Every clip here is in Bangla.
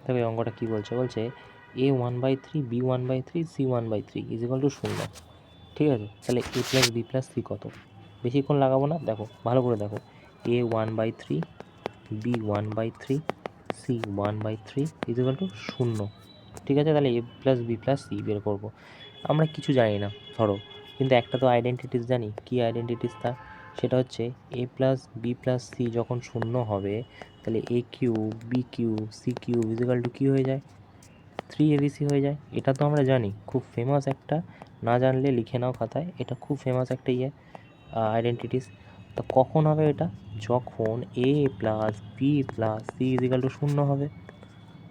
দেখো এই অঙ্কটা কী বলছে, বলছে a1/3 b1/3 c1/3 = 0। ঠিক আছে, তাহলে a plus B plus C কত? বেশিক্ষণ লাগাবো না, দেখো ভালো করে দেখো, a1/3 b1/3 c1/3 = 0। ঠিক আছে, তাহলে a plus B plus C বের করবো। আমরা কিছু জানি না ধরো, কিন্তু একটা তো আইডেন্টিটিস জানি। কি আইডেন্টিটিস তা? সেটা হচ্ছে a plus B plus C যখন 0 হবে, তাহলে a cube B cube C cube = কী হয়ে যায়? 3abc হয়ে যায়। এটা তো আমরা জানি, খুব ফেমাস একটা, না জানলে লিখে নাও খাতায়, এটা খুব ফেমাস একটা আইডেন্টিটিস। তো কখন হবে এটা? যখন a plus B plus C = 0 হবে।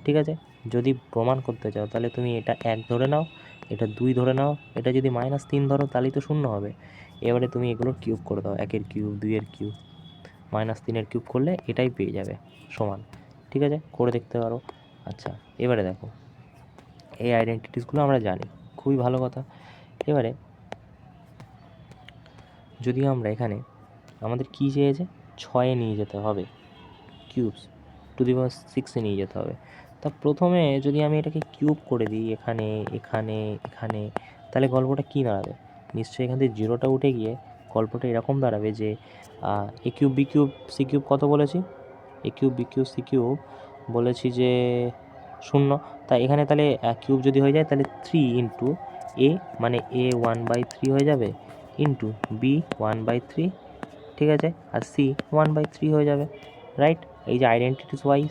ঠিক আছে, যদি প্রমাণ করতে চাও তাহলে তুমি এটা 1 ধরে নাও, এটা 2 ধরে নাও, এটা যদি -3 ধরো তাহলেই তো 0 হবে। এবারে তুমি এগুলোর কিউব করে দাও, 1-এর কিউব, 2-এর কিউব, -3-এর কিউব করলে এটাই পেয়ে যাবে সমান। ঠিক আছে, করে দেখতে পারো। আচ্ছা, এবারে দেখো, এই আইডেন্টিটিসগুলো আমরা জানি, খুবই ভালো কথা। এবারে যদি আমরা এখানে, আমাদের কী চেয়েছে, 6-এ নিয়ে যেতে হবে, কিউবস টু দি পাওয়ার 6-এ নিয়ে যেতে হবে। তা প্রথমে যদি আমি এটাকে কিউব করে দিই এখানে এখানে এখানে, তাহলে গল্পটা কী দাঁড়াবে? নিশ্চয়ই এখান থেকে 0টা উঠে গিয়ে গল্পটা এরকম দাঁড়াবে যে a cube B cube C cube কত বলেছি? A cube B cube C cube বলেছি যে 0। তাই এখানে তাহলে কিউব যদি হয়ে যায় তাহলে 3 ইন্টু এ, মানে a 1/3 হয়ে যাবে, ইন্টু বি 1/3, ঠিক আছে, আর সি 1/3 হয়ে যাবে। রাইট, এই যে আইডেন্টিটিস ওয়াইজ,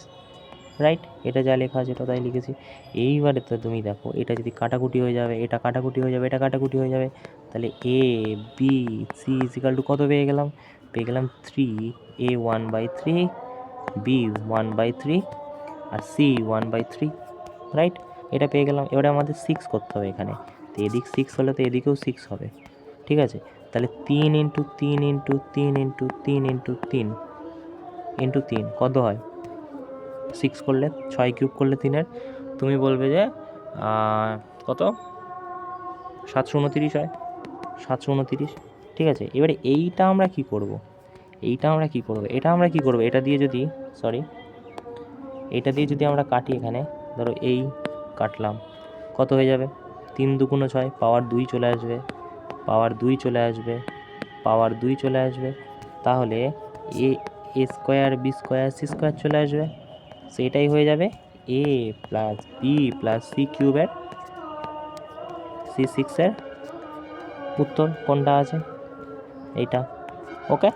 রাইট, এটা যা লেখা আছে এটা তাই লিখেছি। এইবারে তো তুমি দেখো, এটা যদি কাটাকুটি হয়ে যাবে, এটা কাটাকুটি হয়ে যাবে, এটা কাটাকুটি হয়ে যাবে, তাহলে এ বি সি = কত পেয়ে গেলাম? পেয়ে গেলাম 3, a 1/3 b 1/3 আর সি 1/3। রাইট, এটা পেয়ে গেলাম। এবারে আমাদের 6 করতে হবে এখানে, তো এদিক 6 হলে তো এদিকেও 6 হবে। ঠিক আছে, তাহলে 3 into 3 into 3 into 3 into 3 into 3 কত হয়? 6 করলে, 6 কিউব করলে 3-এর, তুমি বলবে যে কত? 729 হয়, 729। ঠিক আছে, এবারে এইটা আমরা কি করব? এটা দিয়ে যদি, এটা দিয়ে যদি আমরা কাটি, এখানে ধরো এই কাটলাম, কত হয়ে যাবে? 3 দুগুণ 6, পাওয়ার 2 চলে আসবে, পাওয়ার 2 চলে আসবে, পাওয়ার 2 চলে আসবে, তাহলে a square b square c square চলে আসবে। সেটাই হয়ে যাবে a plus B plus c কিউবের C6-এর উত্তর কোনটা আছে? এইটা। ওকে।